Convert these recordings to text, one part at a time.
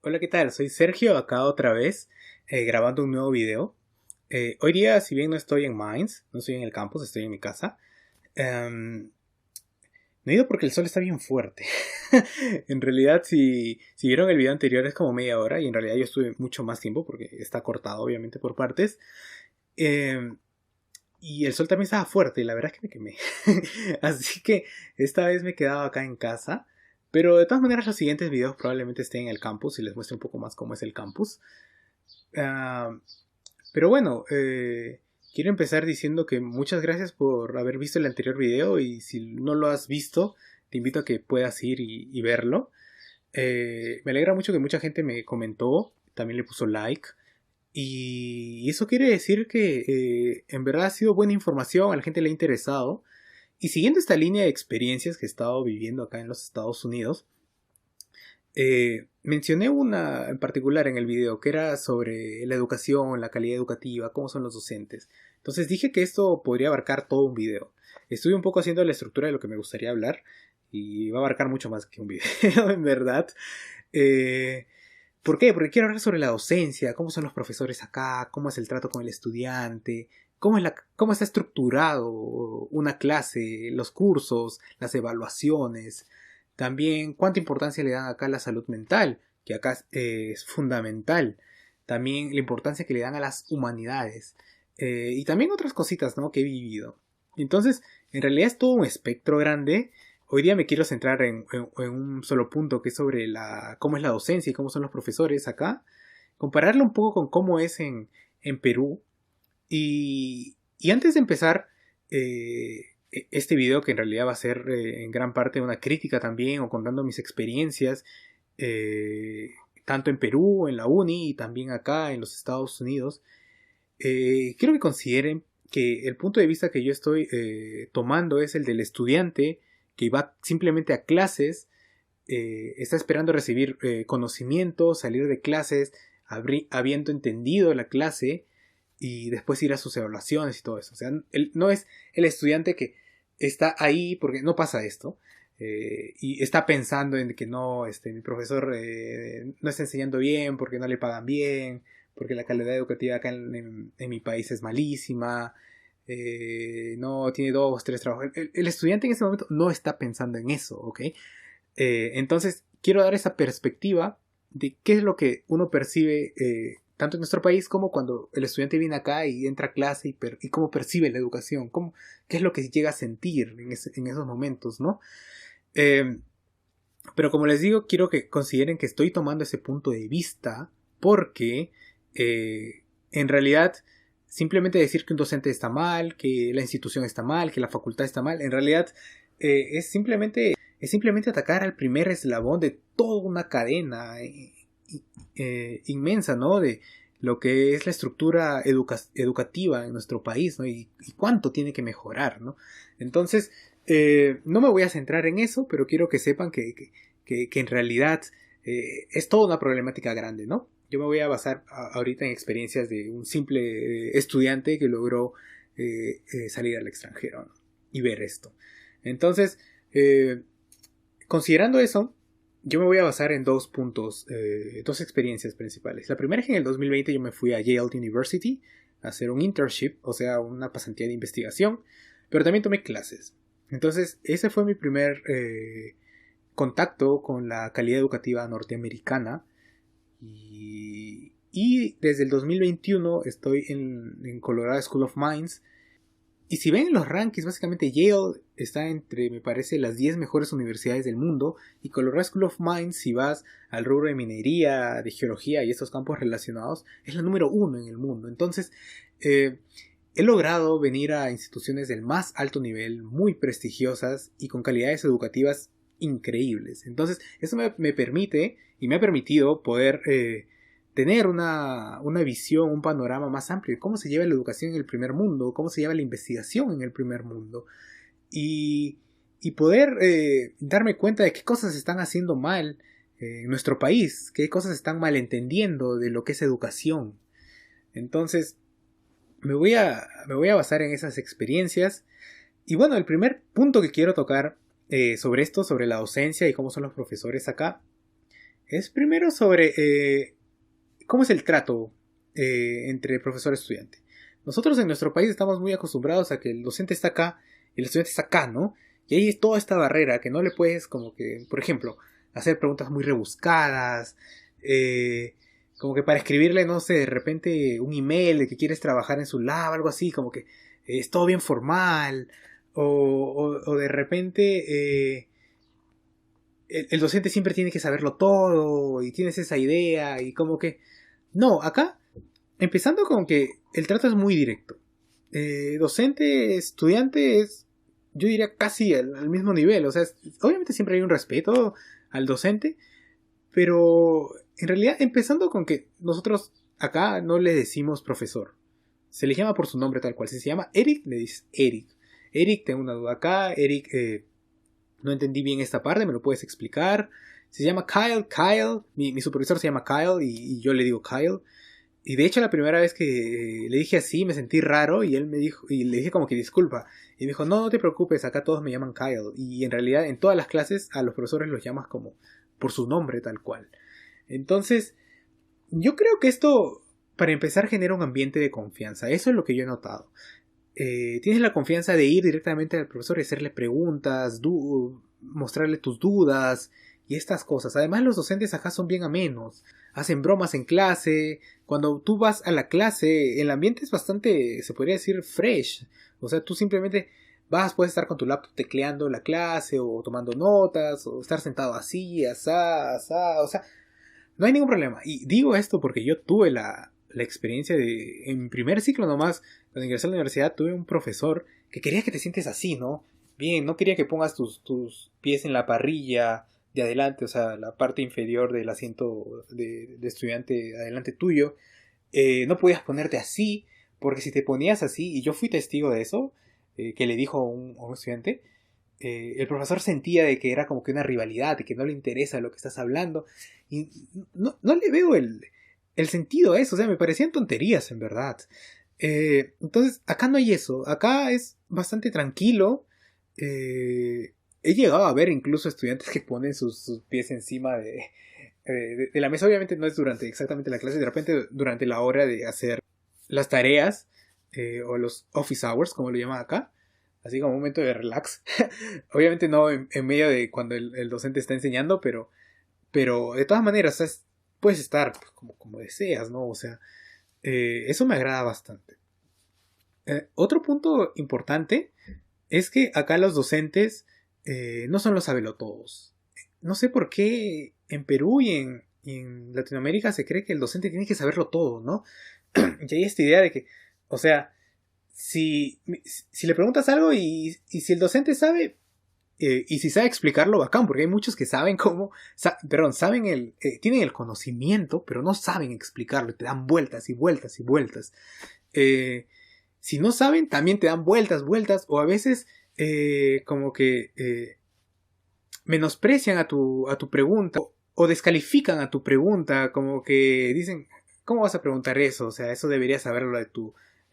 Hola, ¿qué tal? Soy Sergio, acá otra vez, grabando un nuevo video. Hoy día, si bien no estoy en Mainz, no estoy en el campus, estoy en mi casa. em, no he ido porque el sol está bien fuerte. En realidad, si vieron el video anterior es como media hora y en realidad yo estuve mucho más tiempo porque está cortado obviamente por partes. Em, y el sol también estaba fuerte y la verdad es que me quemé. Así que esta vez me he quedado acá en casa. Pero de todas maneras los siguientes videos probablemente estén en el campus y les muestre un poco más cómo es el campus. Ah, pero bueno, quiero empezar diciendo que muchas gracias por haber visto el anterior video y si no lo has visto, te invito a que puedas ir y verlo. Me alegra mucho que mucha gente me comentó, también le puso like y eso quiere decir que en verdad ha sido buena información, a la gente le ha interesado. Y siguiendo esta línea de experiencias que he estado viviendo acá en los Estados Unidos, mencioné una en particular en el video que era sobre la educación, la calidad educativa, cómo son los docentes. Entonces dije que esto podría abarcar todo un video. Estuve un poco haciendo la estructura de lo que me gustaría hablar y va a abarcar mucho más que un video, en verdad. Eh, ¿Por qué? Porque quiero hablar sobre la docencia, cómo son los profesores acá, cómo es el trato con el estudiante, cómo está estructurado una clase, los cursos, las evaluaciones. También cuánta importancia le dan acá a la salud mental, que acá es fundamental. También la importancia que le dan a las humanidades. Y también otras cositas, ¿no?, que he vivido. Entonces, en realidad es todo un espectro grande. Hoy día me quiero centrar en un solo punto, que es sobre cómo es la docencia y cómo son los profesores acá. Compararlo un poco con cómo es en Perú. Y antes de empezar este video, que en realidad va a ser en gran parte una crítica también, o contando mis experiencias, eh, tanto en Perú, en la uni, y también acá en los Estados Unidos, quiero que consideren que el punto de vista que yo estoy tomando es el del estudiante que va simplemente a clases, está esperando recibir conocimiento, salir de clases, habiendo entendido la clase y después ir a sus evaluaciones y todo eso. O sea, no es el estudiante que está ahí porque no pasa esto. Y está pensando en que no, mi profesor no está enseñando bien porque no le pagan bien, porque la calidad educativa acá en mi país es malísima, no tiene dos, tres trabajos. El estudiante en ese momento no está pensando en eso, ¿ok? Entonces, quiero dar esa perspectiva de qué es lo que uno percibe tanto en nuestro país como cuando el estudiante viene acá y entra a clase y cómo percibe la educación, qué es lo que llega a sentir en esos momentos, ¿no? Eh, pero como les digo, quiero que consideren que estoy tomando ese punto de vista porque en realidad simplemente decir que un docente está mal, que la institución está mal, que la facultad está mal, en realidad es simplemente atacar al primer eslabón de toda una cadena inmensa, ¿no? De lo que es la estructura educativa en nuestro país, ¿no? Y cuánto tiene que mejorar, ¿no? Entonces, no me voy a centrar en eso, pero quiero que sepan que en realidad es toda una problemática grande, ¿no? Yo me voy a basar ahorita en experiencias de un simple estudiante que logró salir al extranjero, ¿no?, y ver esto. Entonces, considerando eso, yo me voy a basar en dos puntos, dos experiencias principales. La primera es que en el 2020 yo me fui a Yale University a hacer un internship, o sea, una pasantía de investigación, pero también tomé clases. Entonces, ese fue mi primer contacto con la calidad educativa norteamericana. Y desde el 2021 estoy en Colorado School of Mines. Y si ven los rankings, básicamente Yale está entre, me parece, las 10 mejores universidades del mundo. Y Colorado School of Mines, si vas al rubro de minería, de geología y estos campos relacionados, es la número 1 en el mundo. Entonces, he logrado venir a instituciones del más alto nivel, muy prestigiosas y con calidades educativas increíbles. Entonces, eso me permite y me ha permitido poder tener una visión, un panorama más amplio de cómo se lleva la educación en el primer mundo, cómo se lleva la investigación en el primer mundo. Y, y poder darme cuenta de qué cosas se están haciendo mal en nuestro país, qué cosas están malentendiendo de lo que es educación. Entonces, me voy a basar en esas experiencias. Y bueno, el primer punto que quiero tocar sobre esto, sobre la docencia y cómo son los profesores acá, Es primero sobre cómo es el trato entre profesor y estudiante. Nosotros en nuestro país estamos muy acostumbrados a que el docente está acá y el estudiante está acá, ¿no? Y ahí es toda esta barrera que no le puedes como que, por ejemplo, hacer preguntas muy rebuscadas, como que para escribirle, no sé, de repente un email de que quieres trabajar en su lab, algo así, como que es todo bien formal, o de repente el docente siempre tiene que saberlo todo y tienes esa idea y como que... No, acá, empezando con que el trato es muy directo. Docente, estudiante es, yo diría casi al mismo nivel. O sea, obviamente siempre hay un respeto al docente, pero en realidad empezando con que nosotros acá no le decimos profesor. Se le llama por su nombre tal cual. Si se llama Eric, le dices Eric. Eric, tengo una duda acá. Eric, no entendí bien esta parte, ¿me lo puedes explicar? Se llama Kyle. Mi supervisor se llama Kyle y yo le digo Kyle. Y de hecho la primera vez que le dije así me sentí raro y él me dijo, y le dije como que disculpa. Y me dijo, no, no te preocupes, acá todos me llaman Kyle. Y en realidad en todas las clases a los profesores los llamas como por su nombre tal cual. Entonces, yo creo que esto, para empezar, genera un ambiente de confianza. Eso es lo que yo he notado. Tienes la confianza de ir directamente al profesor y hacerle preguntas, mostrarle tus dudas y estas cosas. Además, los docentes acá son bien amenos, hacen bromas en clase. Cuando tú vas a la clase, el ambiente es bastante, se podría decir, fresh. O sea, tú simplemente vas, puedes estar con tu laptop tecleando la clase o tomando notas o estar sentado así, asá, asá. O sea, no hay ningún problema. Y digo esto porque yo tuve la experiencia de, en mi primer ciclo nomás, cuando ingresé a la universidad, tuve un profesor que quería que te sientes así, ¿no? Bien, no quería que pongas tus pies en la parrilla de adelante, o sea, la parte inferior del asiento de estudiante adelante tuyo. No podías ponerte así, porque si te ponías así, y yo fui testigo de eso, que le dijo a un estudiante, el profesor sentía de que era como que una rivalidad, de que no le interesa lo que estás hablando. Y no le veo el sentido a eso, o sea, me parecían tonterías en verdad. Entonces, acá no hay eso, acá es bastante tranquilo. He llegado a ver incluso estudiantes que ponen sus pies encima de la mesa. Obviamente no es durante exactamente la clase, de repente durante la hora de hacer las tareas o los office hours, como lo llaman acá. Así como un momento de relax. Obviamente no en medio de cuando el docente está enseñando, pero de todas maneras puedes estar pues, como deseas, ¿no? O sea, eso me agrada bastante. Otro punto importante es que acá los docentes no son los sabelotodos. No sé por qué en Perú y en Latinoamérica se cree que el docente tiene que saberlo todo, ¿no? Y hay esta idea de que, o sea, si le preguntas algo y si el docente sabe, y si sabe explicarlo, bacán, porque hay muchos que saben cómo, saben tienen el conocimiento, pero no saben explicarlo, y te dan vueltas y vueltas y vueltas. Si no saben, también te dan vueltas, vueltas, o a veces como que menosprecian a tu pregunta, o descalifican a tu pregunta, como que dicen, ¿cómo vas a preguntar eso? O sea, eso deberías saberlo de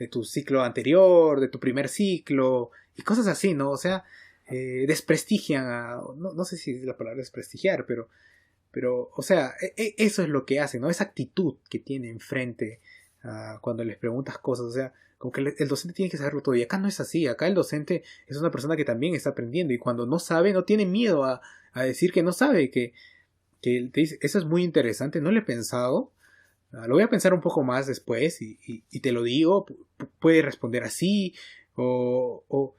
tu ciclo anterior, de tu primer ciclo, y cosas así, ¿no? O sea, desprestigian no sé si es la palabra desprestigiar, pero o sea, eso es lo que hacen, ¿no? Esa actitud que tiene enfrente cuando les preguntas cosas, o sea, como que el docente tiene que saberlo todo, y acá no es así, acá el docente es una persona que también está aprendiendo, y cuando no sabe, no tiene miedo a decir que no sabe, que te dice, eso es muy interesante, no lo he pensado, lo voy a pensar un poco más después y te lo digo, puede responder así, o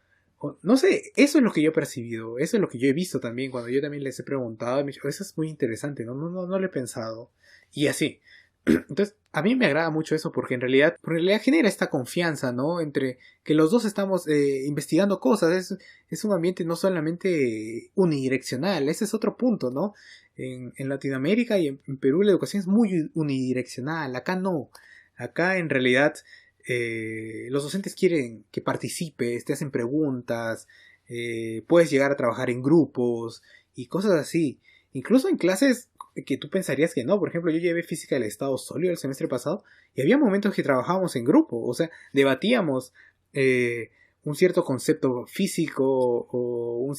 no sé, eso es lo que yo he percibido, eso es lo que yo he visto también cuando yo también les he preguntado, y me he dicho, eso es muy interesante, no lo he pensado, y así. Entonces, a mí me agrada mucho eso porque en realidad genera esta confianza, ¿no? Entre que los dos estamos investigando cosas. Es un ambiente no solamente unidireccional, ese es otro punto, ¿no? En Latinoamérica y en Perú la educación es muy unidireccional, acá no. Acá en realidad los docentes quieren que participes, te hacen preguntas, puedes llegar a trabajar en grupos y cosas así. Incluso en clases que tú pensarías que no. Por ejemplo, yo llevé física del estado sólido el semestre pasado y había momentos que trabajábamos en grupo, o sea, debatíamos un cierto concepto físico o un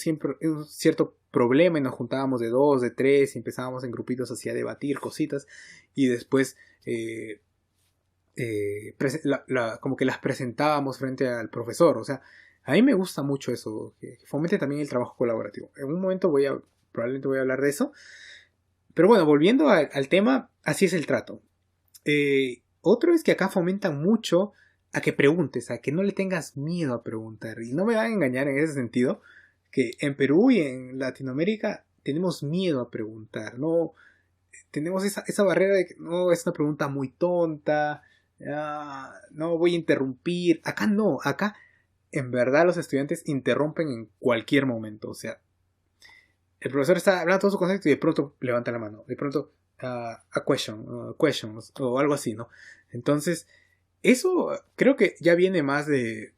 cierto problema y nos juntábamos de 2, de 3 y empezábamos en grupitos así a debatir cositas y después como que las presentábamos frente al profesor. O sea, a mí me gusta mucho eso, que fomente también el trabajo colaborativo. En un momento probablemente voy a hablar de eso. Pero bueno, volviendo al tema, así es el trato. Otro es que acá fomentan mucho a que preguntes, a que no le tengas miedo a preguntar. Y no me van a engañar en ese sentido, que en Perú y en Latinoamérica tenemos miedo a preguntar, ¿no? Tenemos esa barrera de que no, es una pregunta muy tonta, no voy a interrumpir. Acá no, acá en verdad los estudiantes interrumpen en cualquier momento. O sea, el profesor está hablando todo su concepto y de pronto levanta la mano. De pronto, questions o algo así, ¿no? Entonces, eso creo que ya viene más de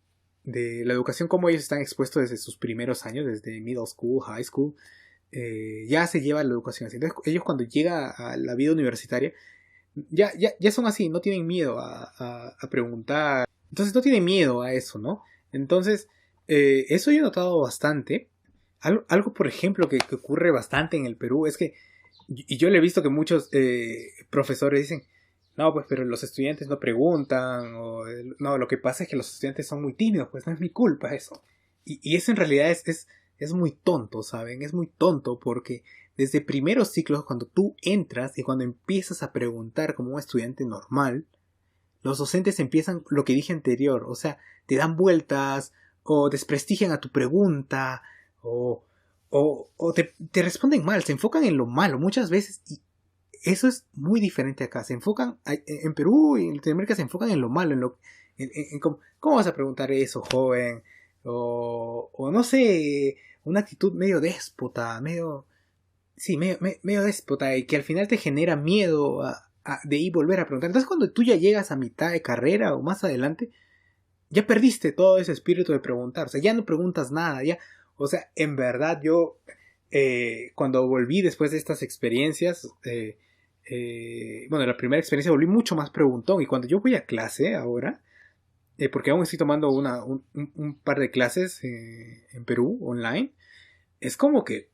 la educación, como ellos están expuestos desde sus primeros años, desde middle school, high school. Ya se lleva la educación así. Entonces, ellos cuando llega a la vida universitaria, ya son así, no tienen miedo a preguntar. Entonces, no tienen miedo a eso, ¿no? Entonces, eso yo he notado bastante. Algo, por ejemplo, que ocurre bastante en el Perú es que, y yo le he visto que muchos profesores dicen, no, pues, pero los estudiantes no preguntan, o no, lo que pasa es que los estudiantes son muy tímidos, pues no es mi culpa eso. Y eso en realidad es muy tonto, ¿saben? Es muy tonto porque desde primeros ciclos, cuando tú entras y cuando empiezas a preguntar como un estudiante normal, los docentes empiezan lo que dije anterior, o sea, te dan vueltas o desprestigian a tu pregunta o te responden mal, se enfocan en lo malo muchas veces y eso es muy diferente acá. Se enfocan, en Perú y en Latinoamérica se enfocan en lo malo, en cómo vas a preguntar eso, joven, o no sé, una actitud medio déspota, medio déspota y que al final te genera miedo de ir volver a preguntar. Entonces cuando tú ya llegas a mitad de carrera o más adelante, ya perdiste todo ese espíritu de preguntar, o sea, ya no preguntas nada, ya, o sea, en verdad yo cuando volví después de estas experiencias, bueno, la primera experiencia volví mucho más preguntón y cuando yo voy a clase ahora, porque aún estoy tomando un par de clases en Perú online, es como que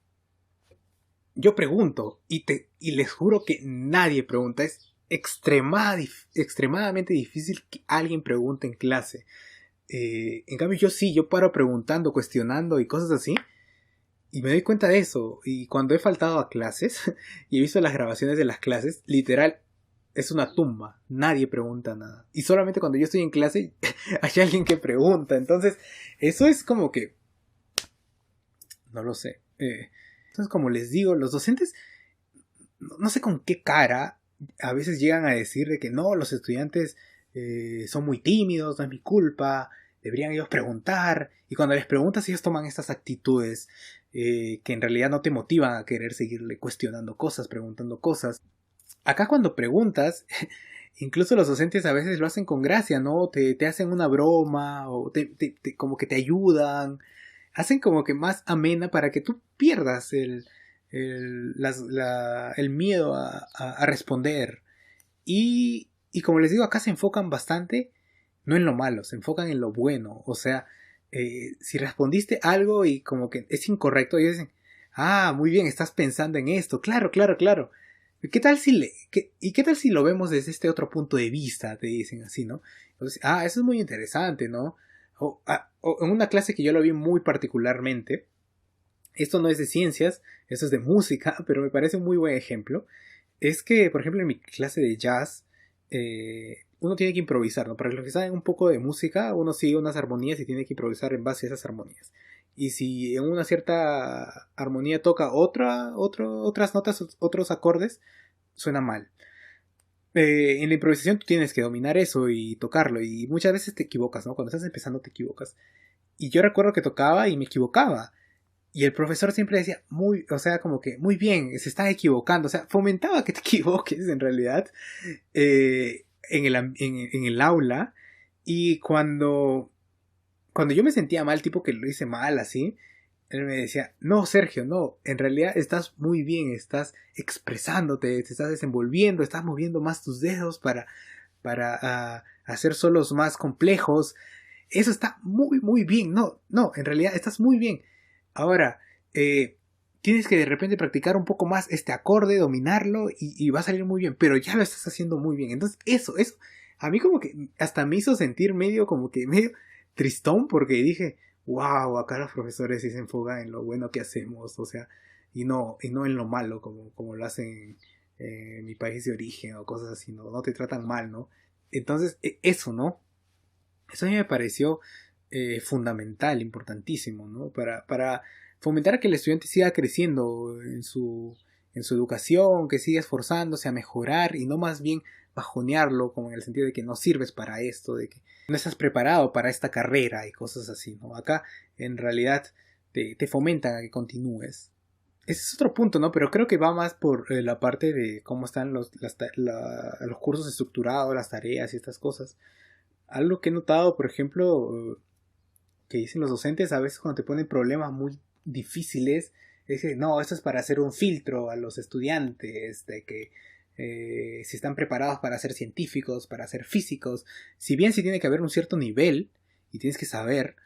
yo pregunto y les juro que nadie pregunta. Es extremadamente difícil que alguien pregunte en clase. En cambio yo paro preguntando, cuestionando y cosas así. Y me doy cuenta de eso. Y cuando he faltado a clases y he visto las grabaciones de las clases, literal, es una tumba. Nadie pregunta nada. Y solamente cuando yo estoy en clase hay alguien que pregunta. Entonces, eso es como que... no lo sé. Entonces, como les digo, los docentes, no sé con qué cara, a veces llegan a decir de que no, los estudiantes son muy tímidos, no es mi culpa, deberían ellos preguntar. Y cuando les preguntas, ellos toman estas actitudes que en realidad no te motivan a querer seguirle cuestionando cosas, preguntando cosas. Acá cuando preguntas, incluso los docentes a veces lo hacen con gracia, ¿no? Te hacen una broma o como que te ayudan. Hacen como que más amena para que tú pierdas el miedo a responder. Y como les digo, acá se enfocan bastante, no en lo malo, se enfocan en lo bueno. O sea, si respondiste algo y como que es incorrecto, ellos dicen, muy bien, estás pensando en esto. Claro, claro, claro. ¿Qué tal qué tal si lo vemos desde este otro punto de vista? Te dicen así, ¿no? Entonces, eso es muy interesante, ¿no? O en una clase que yo lo vi muy particularmente, esto no es de ciencias, esto es de música, pero me parece un muy buen ejemplo, es que, por ejemplo, en mi clase de jazz, uno tiene que improvisar, ¿no? Para los que saben un poco de música, uno sigue unas armonías y tiene que improvisar en base a esas armonías. Y si en una cierta armonía toca otras notas, otros acordes, suena mal. En la improvisación tú tienes que dominar eso y tocarlo, y muchas veces te equivocas, ¿no? Cuando estás empezando te equivocas. Y yo recuerdo que tocaba y me equivocaba. Y el profesor siempre decía, o sea, como que, muy bien, se están equivocando. O sea, fomentaba que te equivoques en realidad en el aula. Y cuando yo me sentía mal, tipo que lo hice mal así, él me decía, no, Sergio, no, en realidad estás muy bien, estás expresándote, te estás desenvolviendo, estás moviendo más tus dedos para hacer solos más complejos. Eso está muy, muy bien. No, en realidad estás muy bien. Ahora, tienes que de repente practicar un poco más este acorde, dominarlo y va a salir muy bien, pero ya lo estás haciendo muy bien. Entonces eso, a mí como que hasta me hizo sentir medio tristón porque dije, wow, acá los profesores sí se enfocan en lo bueno que hacemos, o sea, y no en lo malo como lo hacen en mi país de origen o cosas así, no te tratan mal, ¿no? Entonces, eso, ¿no? Eso a mí me pareció fundamental, importantísimo, ¿no? Para fomentar que el estudiante siga creciendo en su educación, que siga esforzándose a mejorar y no más bien bajonearlo, como en el sentido de que no sirves para esto, de que no estás preparado para esta carrera y cosas así, ¿no? Acá en realidad te fomentan a que continúes. Ese es otro punto, ¿no? Pero creo que va más por la parte de cómo están los cursos estructurados, las tareas y estas cosas. Algo que he notado, por ejemplo, que dicen los docentes a veces cuando te ponen problemas muy difíciles, es que no, esto es para hacer un filtro a los estudiantes, de que si están preparados para ser científicos, para ser físicos, si bien sí tiene que haber un cierto nivel y tienes que saber,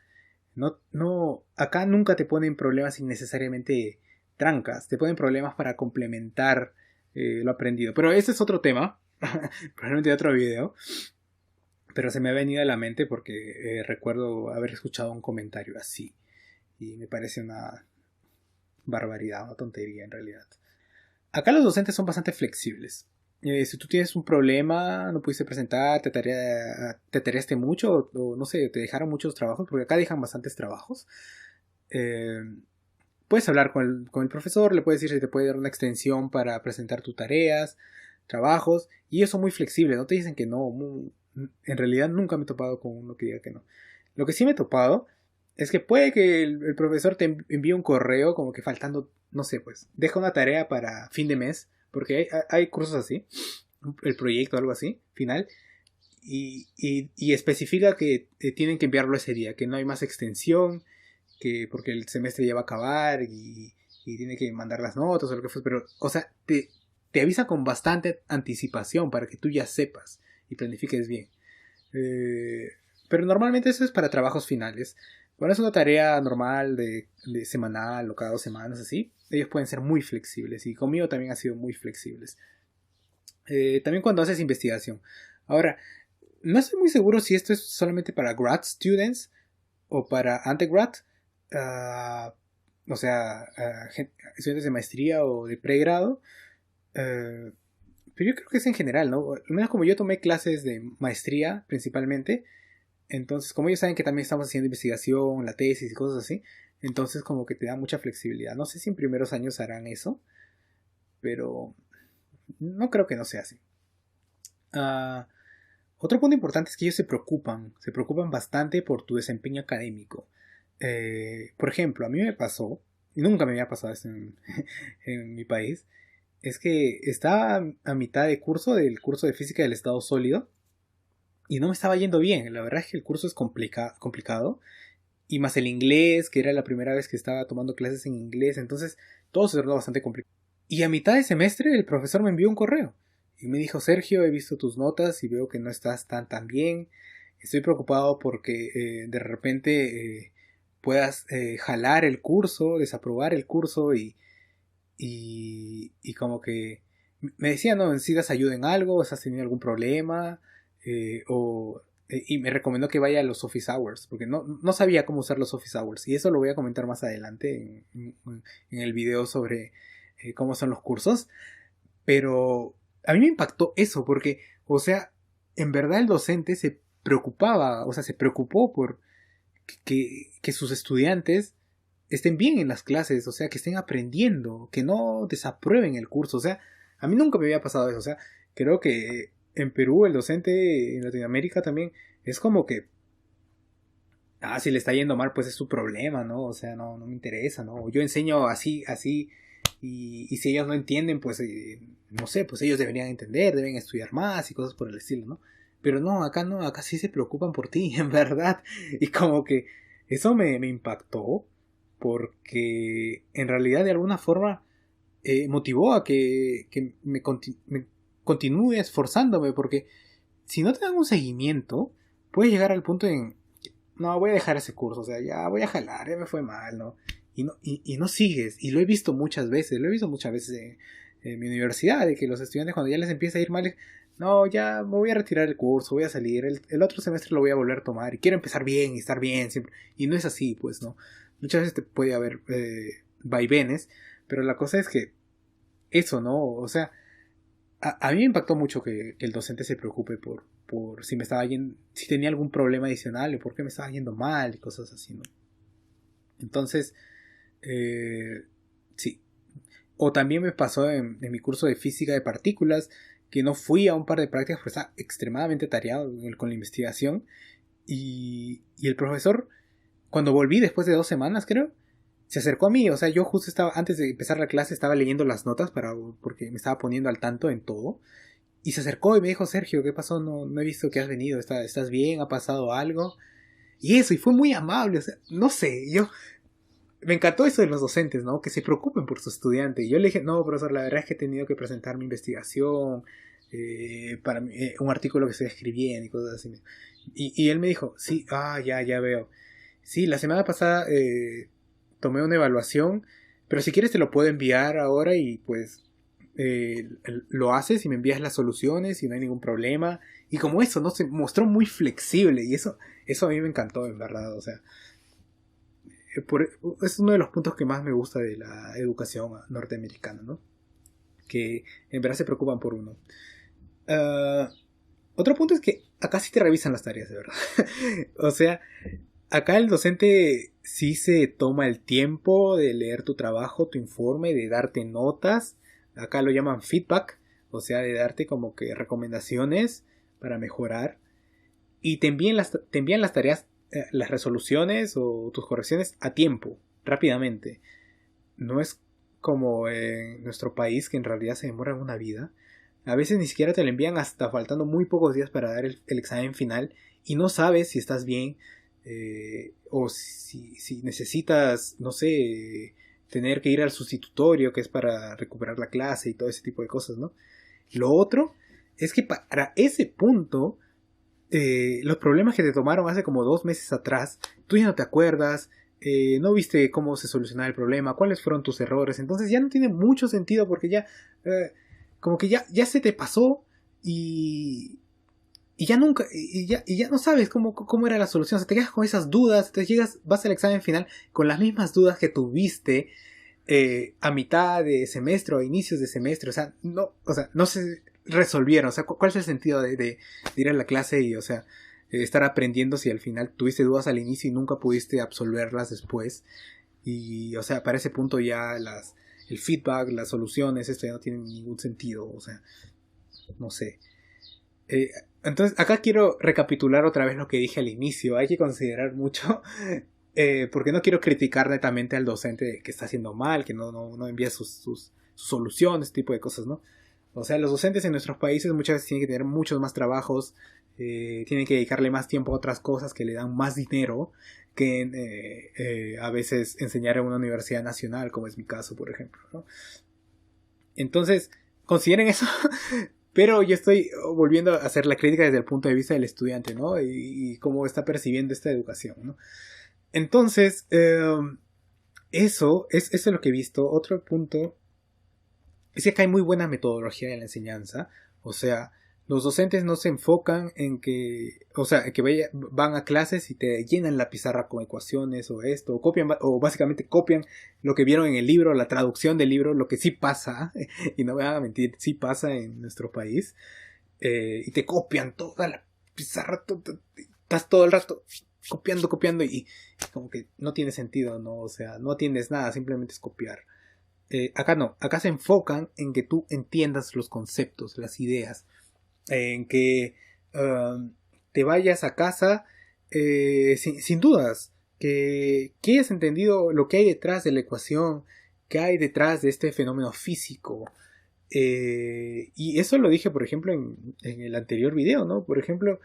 acá nunca te ponen problemas innecesariamente trancas, te ponen problemas para complementar lo aprendido. Pero ese es otro tema, probablemente de otro video. Pero se me ha venido a la mente porque recuerdo haber escuchado un comentario así. Y me parece una barbaridad, una tontería en realidad. Acá los docentes son bastante flexibles. Si tú tienes un problema, no pudiste presentar, te tareaste mucho, o no sé, te dejaron muchos trabajos, porque acá dejan bastantes trabajos. Puedes hablar con el profesor, le puedes decir si te puede dar una extensión para presentar tus tareas, trabajos, y ellos son muy flexibles, no te dicen que no. En realidad nunca me he topado con uno que diga que no. Lo que sí me he topado es que puede que el profesor te envíe un correo como que faltando, no sé, pues, deja una tarea para fin de mes, porque hay cursos así, el proyecto o algo así, final, y especifica que tienen que enviarlo ese día, que no hay más extensión, que porque el semestre ya va a acabar y tiene que mandar las notas o lo que fuese, pero, o sea, te avisa con bastante anticipación para que tú ya sepas y planifiques bien. Pero normalmente eso es para trabajos finales. Cuando es una tarea normal de semanal o cada 2 semanas así, ellos pueden ser muy flexibles y conmigo también han sido muy flexibles. También cuando haces investigación. Ahora, no estoy muy seguro si esto es solamente para grad students o para undergrad, o sea, estudiantes de maestría o de pregrado. Pero yo creo que es en general, ¿no? Al menos como yo tomé clases de maestría principalmente, entonces como ellos saben que también estamos haciendo investigación, la tesis y cosas así, entonces como que te da mucha flexibilidad. No sé si en primeros años harán eso, pero no creo que no sea así. Otro punto importante es que ellos se preocupan bastante por tu desempeño académico. Por ejemplo, a mí me pasó, y nunca me había pasado esto en mi país, es que estaba a mitad de curso del curso de física del estado sólido y no me estaba yendo bien. La verdad es que el curso es complicado y más el inglés, que era la primera vez que estaba tomando clases en inglés, entonces todo se tornó bastante complicado. Y a mitad de semestre el profesor me envió un correo y me dijo: Sergio, he visto tus notas y veo que no estás tan bien. Estoy preocupado porque de repente puedas jalar el curso, desaprobar el curso y como que me decía, no, necesitas ayuda en algo, estás teniendo algún problema, y me recomendó que vaya a los office hours, porque no sabía cómo usar los office hours, y eso lo voy a comentar más adelante en el video sobre cómo son los cursos. Pero a mí me impactó eso, porque, o sea, en verdad el docente se preocupaba, o sea, se preocupó por que sus estudiantes estén bien en las clases, o sea, que estén aprendiendo, que no desaprueben el curso. O sea, a mí nunca me había pasado eso. O sea, creo que en Perú el docente, en Latinoamérica también, es como que, si le está yendo mal, pues es su problema, ¿no? O sea, no me interesa, ¿no? Yo enseño así, y si ellos no entienden, pues, no sé, pues ellos deberían entender, deben estudiar más y cosas por el estilo, ¿no? Pero no, acá sí se preocupan por ti, en verdad. Y como que eso me impactó, porque en realidad de alguna forma motivó a que me continúe esforzándome, porque si no te dan un seguimiento, puedes llegar al punto en, no, voy a dejar ese curso, o sea, ya voy a jalar, ya me fue mal, ¿no? y no sigues. Y lo he visto muchas veces, en mi universidad, de que los estudiantes cuando ya les empieza a ir mal, no, ya me voy a retirar el curso, voy a salir, el otro semestre lo voy a volver a tomar y quiero empezar bien y estar bien siempre. Y no es así, pues, ¿no? Muchas veces te puede haber vaivenes, pero la cosa es que eso, ¿no? O sea, a mí me impactó mucho que el docente se preocupe por si me estaba yendo, si tenía algún problema adicional o por qué me estaba yendo mal y cosas así, ¿no? Entonces, sí. O también me pasó en mi curso de física de partículas que no fui a un par de prácticas porque estaba extremadamente tareado con la investigación y el profesor, cuando volví después de 2 semanas creo, se acercó a mí. O sea, yo justo estaba, antes de empezar la clase, estaba leyendo las notas porque me estaba poniendo al tanto en todo. Y se acercó y me dijo: Sergio, ¿qué pasó? No he visto que has venido. ¿Estás bien? ¿Ha pasado algo? Y eso, y fue muy amable. O sea, no sé, me encantó eso de los docentes, ¿no? Que se preocupen por su estudiante. Y yo le dije: no, profesor, la verdad es que he tenido que presentar mi investigación, un artículo que estoy escribiendo y cosas así. Y él me dijo: sí, ya veo. Sí, la semana pasada tomé una evaluación, pero si quieres te lo puedo enviar ahora y pues lo haces y me envías las soluciones y no hay ningún problema. Y como eso, ¿no? Se mostró muy flexible y eso a mí me encantó, en verdad. O sea, es uno de los puntos que más me gusta de la educación norteamericana, ¿no? Que en verdad se preocupan por uno. Otro punto es que acá sí te revisan las tareas, de verdad. O sea, acá el docente sí se toma el tiempo de leer tu trabajo, tu informe, de darte notas. Acá lo llaman feedback, o sea, de darte como que recomendaciones para mejorar. Y te envían las tareas, las resoluciones o tus correcciones a tiempo, rápidamente. No es como en nuestro país, que en realidad se demora una vida. A veces ni siquiera te lo envían hasta faltando muy pocos días para dar el examen final y no sabes si estás bien, o si necesitas, no sé, tener que ir al sustitutorio, que es para recuperar la clase y todo ese tipo de cosas, ¿no? Lo otro es que para ese punto, los problemas que te tomaron hace como 2 meses atrás, tú ya no te acuerdas, no viste cómo se solucionaba el problema, cuáles fueron tus errores. Entonces ya no tiene mucho sentido porque ya, como que ya se te pasó y, y ya nunca, y ya no sabes cómo era la solución. O sea, te quedas con esas dudas, vas al examen final con las mismas dudas que tuviste a mitad de semestre o a inicios de semestre. O sea, no se resolvieron. O sea, ¿cuál es el sentido de ir a la clase y, o sea, estar aprendiendo si al final tuviste dudas al inicio y nunca pudiste absolverlas después? Y, o sea, para ese punto ya el feedback, las soluciones, esto ya no tiene ningún sentido. O sea, no sé. Entonces, acá quiero recapitular otra vez lo que dije al inicio. Hay que considerar mucho, porque no quiero criticar netamente al docente que está haciendo mal, que no envía sus soluciones, ese tipo de cosas, ¿no? O sea, los docentes en nuestros países muchas veces tienen que tener muchos más trabajos, tienen que dedicarle más tiempo a otras cosas que le dan más dinero que a veces enseñar en una universidad nacional, como es mi caso, por ejemplo, ¿no? Entonces, consideren eso. Pero yo estoy volviendo a hacer la crítica desde el punto de vista del estudiante, ¿no? Y cómo está percibiendo esta educación, ¿no? Entonces, eso es lo que he visto. Otro punto es que acá hay muy buena metodología en la enseñanza. O sea, los docentes no se enfocan en que, o sea, que van a clases y te llenan la pizarra con ecuaciones o esto, o básicamente copian lo que vieron en el libro, la traducción del libro, lo que sí pasa, y no me van a mentir, sí pasa en nuestro país, y te copian toda la pizarra, estás todo el rato copiando y como que no tiene sentido, ¿no? O sea, no atiendes nada, simplemente es copiar. Acá no, acá se enfocan en que tú entiendas los conceptos, las ideas, en que te vayas a casa sin dudas, que hayas entendido lo que hay detrás de la ecuación, que hay detrás de este fenómeno físico. Y eso lo dije, por ejemplo, en el anterior video, ¿no? Por ejemplo,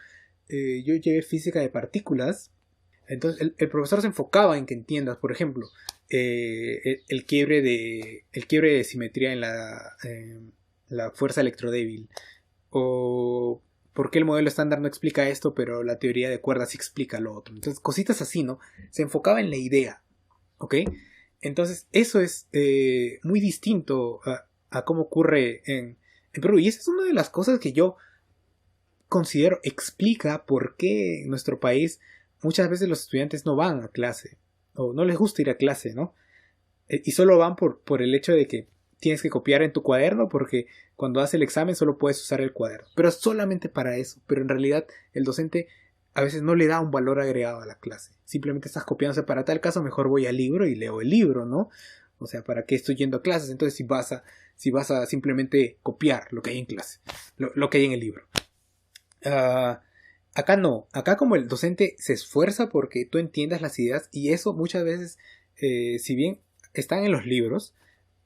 yo llevé física de partículas. Entonces el profesor se enfocaba en que entiendas, por ejemplo, el quiebre de simetría en la fuerza electrodébil, o por qué el modelo estándar no explica esto, pero la teoría de cuerdas sí explica lo otro. Entonces, cositas así, ¿no? Se enfocaba en la idea, ¿ok? Entonces, eso es muy distinto a cómo ocurre en Perú. Y esa es una de las cosas que yo considero explica por qué en nuestro país muchas veces los estudiantes no van a clase o no les gusta ir a clase, ¿no? Y solo van por el hecho de que tienes que copiar en tu cuaderno porque cuando haces el examen solo puedes usar el cuaderno. Pero solamente para eso. Pero en realidad el docente a veces no le da un valor agregado a la clase. Simplemente estás copiándose para tal caso, mejor voy al libro y leo el libro, ¿no? O sea, ¿para qué estoy yendo a clases? Entonces si vas a simplemente copiar lo que hay en clase, lo que hay en el libro. Acá no, acá como el docente se esfuerza porque tú entiendas las ideas y eso muchas veces, si bien están en los libros,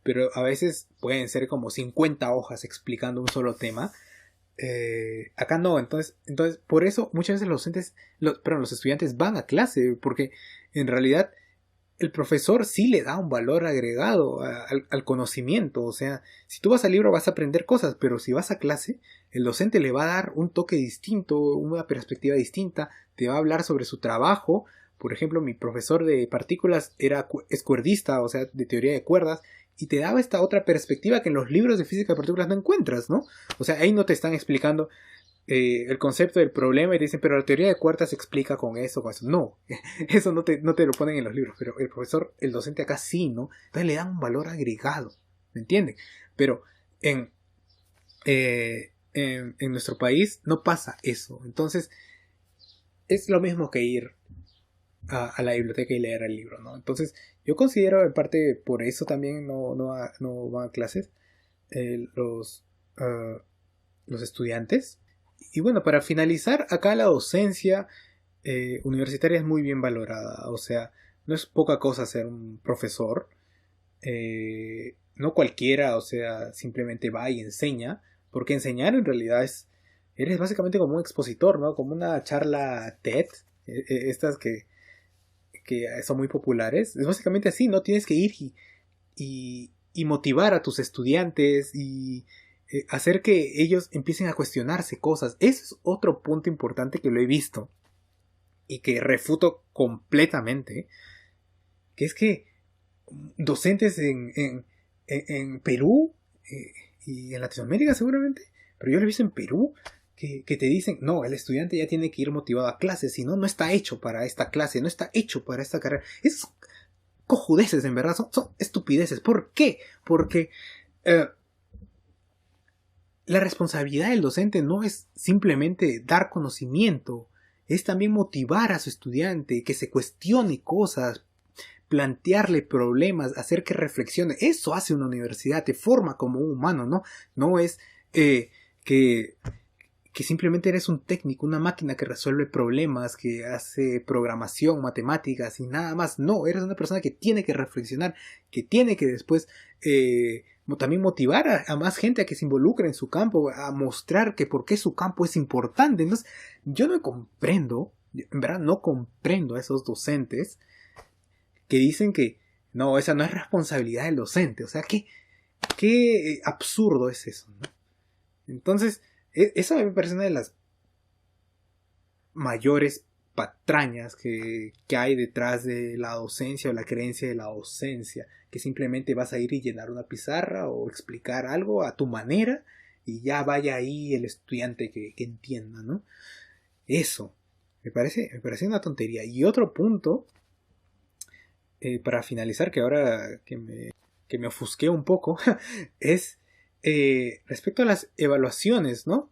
pero a veces pueden ser como 50 hojas explicando un solo tema. Acá no, entonces por eso muchas veces los estudiantes van a clase, porque en realidad el profesor sí le da un valor agregado al conocimiento. O sea, si tú vas al libro vas a aprender cosas, pero si vas a clase, el docente le va a dar un toque distinto, una perspectiva distinta, te va a hablar sobre su trabajo. Por ejemplo, mi profesor de partículas es cuerdista, o sea, de teoría de cuerdas, y te daba esta otra perspectiva que en los libros de física de partículas no encuentras, ¿no? O sea, ahí no te están explicando el concepto del problema y te dicen, pero la teoría de cuerdas se explica con eso, con eso. No, eso no te lo ponen en los libros, pero el docente acá sí, ¿no? Entonces le dan un valor agregado, ¿me entienden? Pero en nuestro país no pasa eso. Entonces es lo mismo que ir a la biblioteca y leer el libro, ¿no? Entonces yo considero en parte por eso también no van a clases los estudiantes. Y bueno, para finalizar, acá la docencia universitaria es muy bien valorada. O sea, no es poca cosa ser un profesor. No cualquiera, o sea, simplemente va y enseña. Porque enseñar en realidad eres básicamente como un expositor, ¿no? Como una charla TED. Estas que son muy populares. Es básicamente así, ¿no? Tienes que ir y motivar a tus estudiantes y hacer que ellos empiecen a cuestionarse cosas. Ese es otro punto importante que lo he visto y que refuto completamente, que es que docentes en Perú y en Latinoamérica seguramente, pero yo lo he visto en Perú, que te dicen, no, el estudiante ya tiene que ir motivado a clases, si no, no está hecho para esta clase, no está hecho para esta carrera. Es cojudeces, en verdad, son estupideces. ¿Por qué? Porque la responsabilidad del docente no es simplemente dar conocimiento, es también motivar a su estudiante, que se cuestione cosas, plantearle problemas, hacer que reflexione. Eso hace una universidad, te forma como un humano, ¿no? No es que simplemente eres un técnico, una máquina que resuelve problemas, que hace programación, matemáticas y nada más. No, eres una persona que tiene que reflexionar, que tiene que después también motivar a más gente a que se involucre en su campo, a mostrar que por qué su campo es importante. Entonces, yo no comprendo, en verdad no comprendo a esos docentes que dicen que no, esa no es responsabilidad del docente. O sea, qué absurdo es eso, ¿no? Entonces, eso me parece una de las mayores patrañas que hay detrás de la docencia o la creencia de la docencia, que simplemente vas a ir y llenar una pizarra o explicar algo a tu manera y ya vaya ahí el estudiante que entienda, ¿no? Eso me parece una tontería. Y otro punto, para finalizar, que ahora que me ofusqué un poco, es respecto a las evaluaciones, ¿no?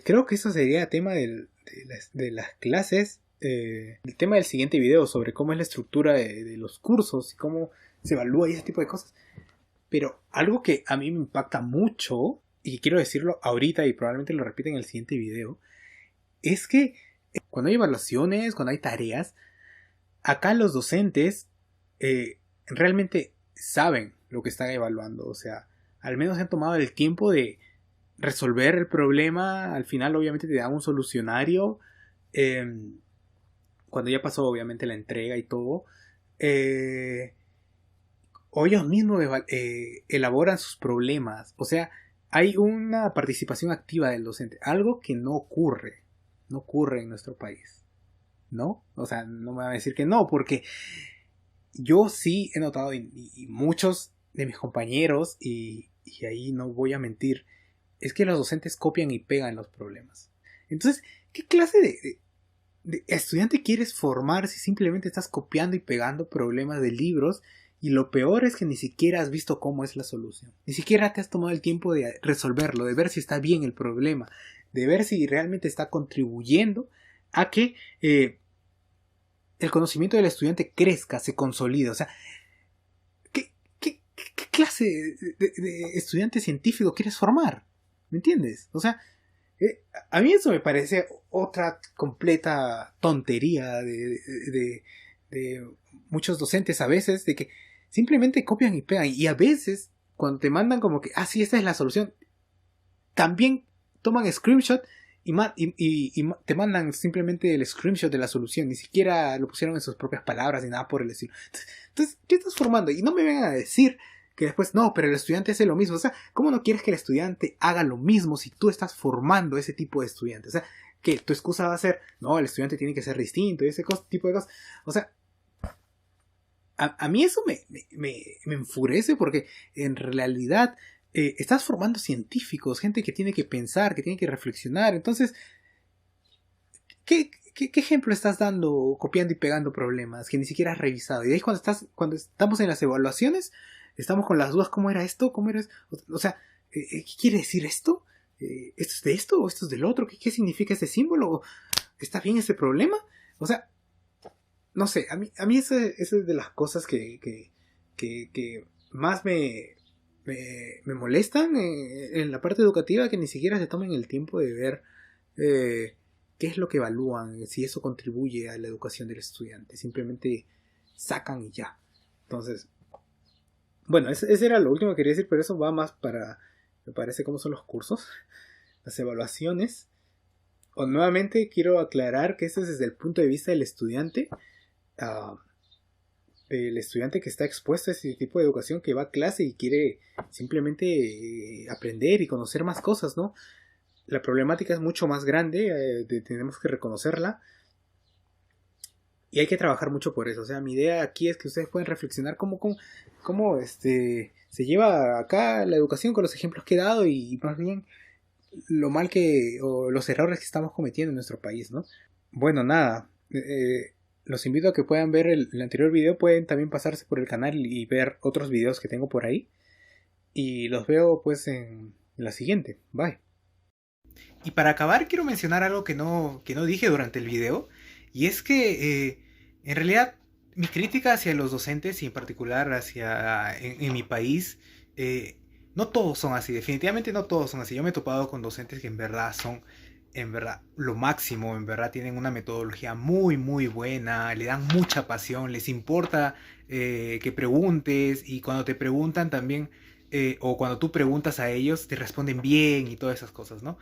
Creo que eso sería tema de las clases, el tema del siguiente video sobre cómo es la estructura de los cursos y cómo se evalúa y ese tipo de cosas. Pero algo que a mí me impacta mucho, y quiero decirlo ahorita y probablemente lo repita en el siguiente video, es que cuando hay evaluaciones, cuando hay tareas, acá los docentes realmente saben lo que están evaluando. O sea, al menos han tomado el tiempo de resolver el problema. Al final obviamente te dan un solucionario cuando ya pasó obviamente la entrega y todo, o ellos mismos elaboran sus problemas. O sea, hay una participación activa del docente, algo que no ocurre en nuestro país, ¿no? O sea, no me van a decir que no, porque yo sí he notado, y muchos de mis compañeros, y ahí no voy a mentir, es que los docentes copian y pegan los problemas. Entonces, ¿qué clase de estudiante quieres formar si simplemente estás copiando y pegando problemas de libros? Y lo peor es que ni siquiera has visto cómo es la solución. Ni siquiera te has tomado el tiempo de resolverlo, de ver si está bien el problema, de ver si realmente está contribuyendo a que el conocimiento del estudiante crezca, se consolide. O sea, ¿qué clase de estudiante científico quieres formar? ¿Me entiendes? O sea, a mí eso me parece otra completa tontería de muchos docentes a veces, de que simplemente copian y pegan. Y a veces, cuando te mandan como que, sí, esta es la solución, también toman screenshot y te mandan simplemente el screenshot de la solución. Ni siquiera lo pusieron en sus propias palabras ni nada por el estilo. Entonces, ¿qué estás formando? Y no me vengan a decir que después, no, pero el estudiante hace lo mismo. O sea, ¿cómo no quieres que el estudiante haga lo mismo si tú estás formando ese tipo de estudiante? O sea, que tu excusa va a ser, no, el estudiante tiene que ser distinto y ese tipo de cosas. O sea, a mí eso me enfurece porque en realidad estás formando científicos, gente que tiene que pensar, que tiene que reflexionar. Entonces, ¿qué ejemplo estás dando copiando y pegando problemas que ni siquiera has revisado? Y de ahí cuando estamos en las evaluaciones, estamos con las dudas, ¿cómo era esto? ¿Cómo era eso? O sea, ¿qué quiere decir esto? ¿Esto es de esto o esto es del otro? ¿Qué significa ese símbolo? ¿Está bien ese problema? O sea, no sé, a mí eso es de las cosas que más me molestan en la parte educativa, que ni siquiera se tomen el tiempo de ver qué es lo que evalúan, si eso contribuye a la educación del estudiante. Simplemente sacan y ya. Entonces, bueno, ese era lo último que quería decir, pero eso va más para, me parece, cómo son los cursos, las evaluaciones. Nuevamente quiero aclarar que esto es desde el punto de vista del estudiante. El estudiante que está expuesto a ese tipo de educación, que va a clase y quiere simplemente aprender y conocer más cosas, ¿no? La problemática es mucho más grande, tenemos que reconocerla y hay que trabajar mucho por eso. O sea, mi idea aquí es que ustedes pueden reflexionar cómo se lleva acá la educación con los ejemplos que he dado, y más bien lo mal o los errores que estamos cometiendo en nuestro país, ¿no? Bueno, nada, los invito a que puedan ver el anterior video. Pueden también pasarse por el canal y ver otros videos que tengo por ahí. Y los veo pues en la siguiente. Bye. Y para acabar quiero mencionar algo que no dije durante el video. Y es que en realidad mi crítica hacia los docentes, y en particular hacia en mi país, no todos son así. Definitivamente no todos son así. Yo me he topado con docentes que en verdad son lo máximo, en verdad tienen una metodología muy muy buena, le dan mucha pasión, les importa que preguntes, y cuando te preguntan también, o cuando tú preguntas a ellos, te responden bien y todas esas cosas, ¿no?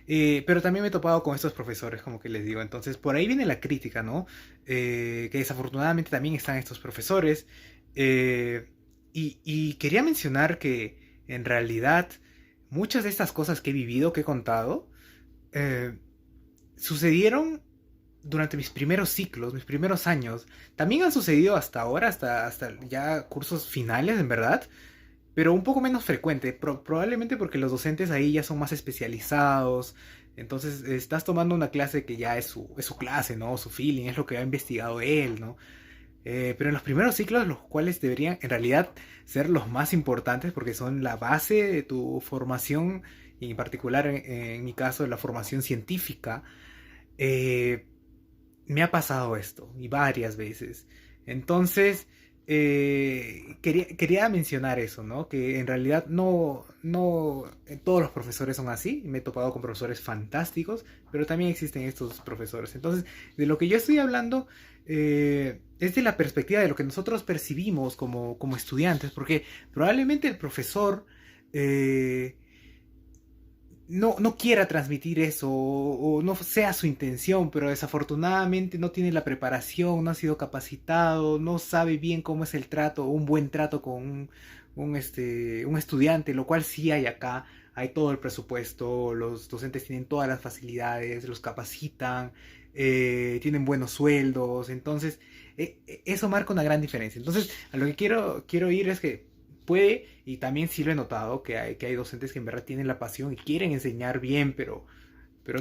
Pero también me he topado con estos profesores, como que les digo. Entonces, por ahí viene la crítica, ¿no? Que desafortunadamente también están estos profesores. Y quería mencionar que en realidad muchas de estas cosas que he vivido, que he contado, sucedieron durante mis primeros ciclos, mis primeros años. También han sucedido hasta ahora, hasta ya cursos finales, en verdad, pero un poco menos frecuente, probablemente porque los docentes ahí ya son más especializados. Entonces estás tomando una clase que ya es su clase, ¿no? Su feeling, es lo que ha investigado él, ¿no? Pero en los primeros ciclos, los cuales deberían en realidad ser los más importantes porque son la base de tu formación, y en particular en mi caso la formación científica, eh, me ha pasado esto, y varias veces. Entonces, quería mencionar eso, ¿no? Que en realidad no todos los profesores son así. Me he topado con profesores fantásticos, pero también existen estos profesores. Entonces, de lo que yo estoy hablando es de la perspectiva de lo que nosotros percibimos como estudiantes, porque probablemente el profesor no quiera transmitir eso, o no sea su intención, pero desafortunadamente no tiene la preparación, no ha sido capacitado, no sabe bien cómo es un buen trato con un estudiante, lo cual sí hay acá. hay todo el presupuesto, los docentes tienen todas las facilidades, los capacitan, tienen buenos sueldos, entonces eso marca una gran diferencia. Entonces, a lo que quiero ir es que puede, y también sí lo he notado, que hay docentes que en verdad tienen la pasión y quieren enseñar bien, pero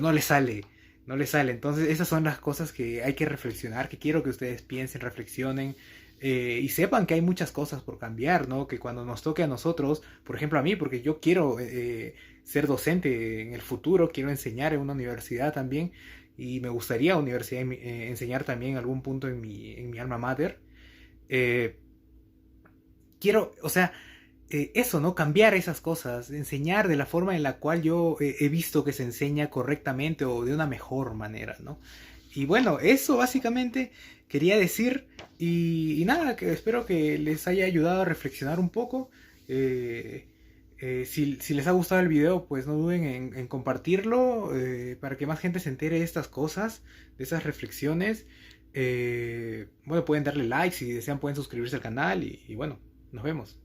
no les sale, no les sale. Entonces esas son las cosas que hay que reflexionar, que quiero que ustedes piensen, reflexionen, y sepan que hay muchas cosas por cambiar, ¿no? Que cuando nos toque a nosotros, por ejemplo a mí, porque yo quiero ser docente en el futuro, quiero enseñar en una universidad también, y me gustaría enseñar también en algún punto en mi alma mater. Eh, quiero, o sea, eso, ¿no? Cambiar esas cosas, enseñar de la forma en la cual yo he visto que se enseña correctamente o de una mejor manera, ¿no? Y bueno, eso básicamente quería decir y nada, que espero que les haya ayudado a reflexionar un poco. Eh, si les ha gustado el video, pues no duden en compartirlo para que más gente se entere de estas cosas, de esas reflexiones. Bueno, pueden darle like, si desean pueden suscribirse al canal y bueno, nos vemos.